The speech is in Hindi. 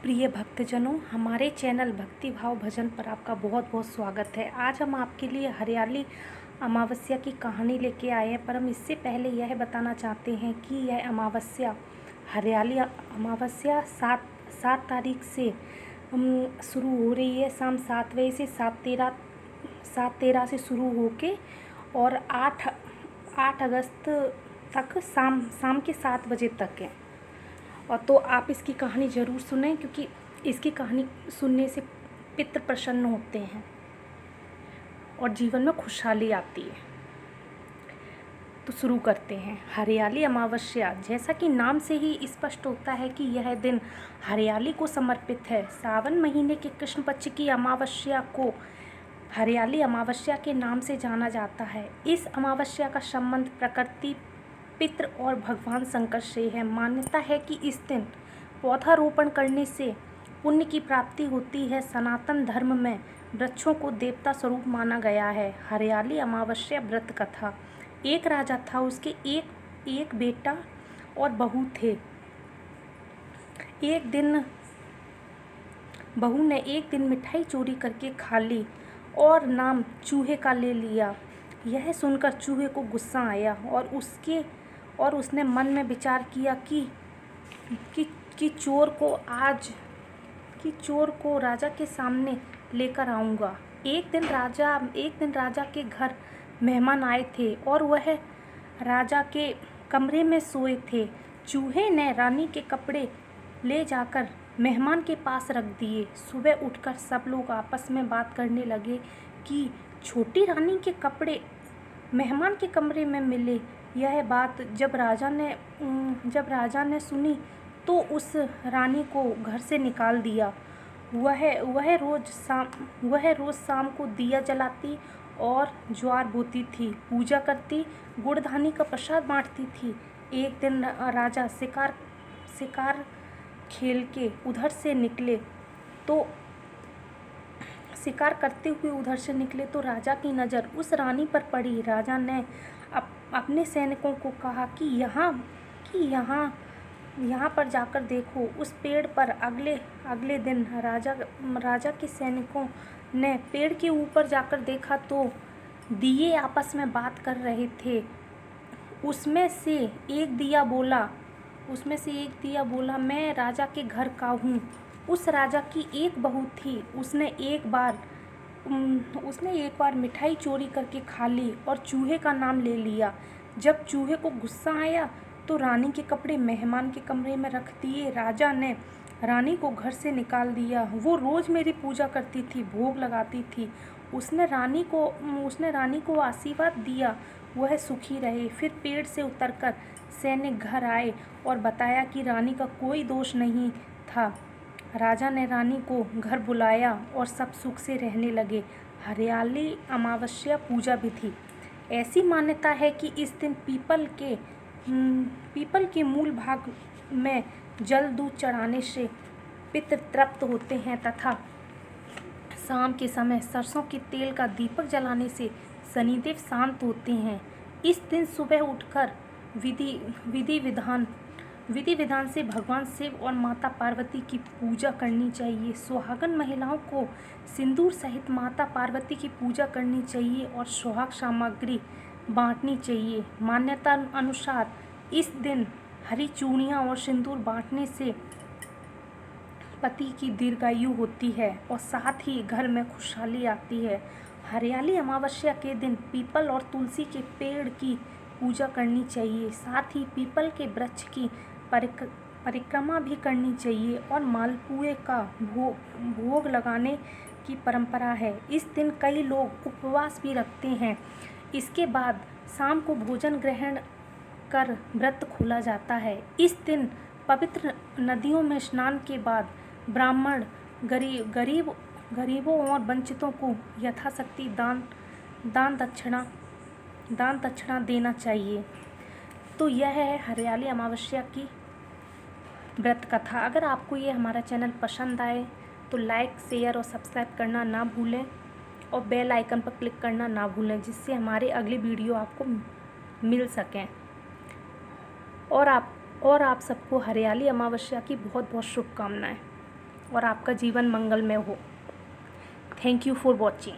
प्रिय भक्तजनों, हमारे चैनल भक्ति भाव भजन पर आपका बहुत बहुत स्वागत है। आज हम आपके लिए हरियाली अमावस्या की कहानी लेके आए हैं, पर हम इससे पहले यह बताना चाहते हैं कि यह अमावस्या हरियाली अमावस्या 7 तारीख से शुरू हो रही है। शाम 7 बजे से 7:13 से शुरू होके और 8 अगस्त तक शाम के 7 बजे तक है। और तो आप इसकी कहानी ज़रूर सुनें, क्योंकि इसकी कहानी सुनने से पितृ प्रसन्न होते हैं और जीवन में खुशहाली आती है। तो शुरू करते हैं। हरियाली अमावस्या, जैसा कि नाम से ही स्पष्ट होता है कि यह दिन हरियाली को समर्पित है। सावन महीने के कृष्ण पक्ष की अमावस्या को हरियाली अमावस्या के नाम से जाना जाता है। इस अमावस्या का संबंध प्रकृति, पितृ और भगवान शंकर से है। मान्यता है कि इस दिन पौधारोपण करने से पुण्य की प्राप्ति होती है। सनातन धर्म में वृक्षों को देवता स्वरूप माना गया है। हरियाली अमावस्या व्रत कथा। एक राजा था, उसके एक बेटा और बहू थे। बहू ने एक दिन मिठाई चोरी करके खा ली और नाम चूहे का ले लिया। यह सुनकर चूहे को गुस्सा आया और उसने मन में विचार किया कि चोर को राजा के सामने लेकर आऊँगा। एक दिन राजा के घर मेहमान आए थे और वह राजा के कमरे में सोए थे। चूहे ने रानी के कपड़े ले जाकर मेहमान के पास रख दिए। सुबह उठकर सब लोग आपस में बात करने लगे कि छोटी रानी के कपड़े मेहमान के कमरे में मिले। यह बात जब राजा ने सुनी तो उस रानी को घर से निकाल दिया। वह रोज शाम को दिया जलाती और ज्वार बोती थी, पूजा करती, गुड़धानी का प्रसाद बांटती थी। एक दिन राजा शिकार खेल के उधर से निकले तो शिकार करते हुए उधर से निकले तो राजा की नज़र उस रानी पर पड़ी। राजा ने अपने सैनिकों को कहा कि यहाँ पर जाकर देखो। उस पेड़ पर अगले दिन राजा के सैनिकों ने पेड़ के ऊपर जाकर देखा तो दिए आपस में बात कर रहे थे। उसमें से एक दिया बोला, मैं राजा के घर का हूँ। उस राजा की एक बहू थी। उसने एक बार मिठाई चोरी करके खा ली और चूहे का नाम ले लिया। जब चूहे को गुस्सा आया तो रानी के कपड़े मेहमान के कमरे में रख दिए। राजा ने रानी को घर से निकाल दिया। वो रोज़ मेरी पूजा करती थी, भोग लगाती थी। उसने रानी को आशीर्वाद दिया, वह सुखी रहे। फिर पेड़ से उतरकर सैनिक घर आए और बताया कि रानी का कोई दोष नहीं था। राजा ने रानी को घर बुलाया और सब सुख से रहने लगे। हरियाली अमावस्या पूजा भी थी। ऐसी मान्यता है कि इस दिन पीपल के मूल भाग में जल दूध चढ़ाने से पितृ तृप्त होते हैं तथा शाम के समय सरसों के तेल का दीपक जलाने से शनिदेव शांत होते हैं। इस दिन सुबह उठकर विधि विधान से भगवान शिव और माता पार्वती की पूजा करनी चाहिए। सुहागन महिलाओं को सिंदूर सहित माता पार्वती की पूजा करनी चाहिए और सुहाग सामग्री बांटनी चाहिए। मान्यता अनुसार इस दिन हरी चूड़ियाँ और सिंदूर बांटने से पति की दीर्घायु होती है और साथ ही घर में खुशहाली आती है। हरियाली अमावस्या के दिन पीपल और तुलसी के पेड़ की पूजा करनी चाहिए। साथ ही पीपल के वृक्ष की परिक्रमा भी करनी चाहिए और मालपुए का भोग लगाने की परंपरा है। इस दिन कई लोग उपवास भी रखते हैं। इसके बाद शाम को भोजन ग्रहण कर व्रत खोला जाता है। इस दिन पवित्र नदियों में स्नान के बाद ब्राह्मण गरीबों और वंचितों को यथाशक्ति दान दक्षिणा देना चाहिए। तो यह है हरियाली अमावस्या की व्रत कथा। अगर आपको ये हमारा चैनल पसंद आए तो लाइक, शेयर और सब्सक्राइब करना ना भूलें और बेल आइकन पर क्लिक करना ना भूलें, जिससे हमारे अगली वीडियो आपको मिल सकें। और आप सबको हरियाली अमावस्या की बहुत बहुत शुभकामनाएं। और आपका जीवन मंगलमय हो। Thank you for watching.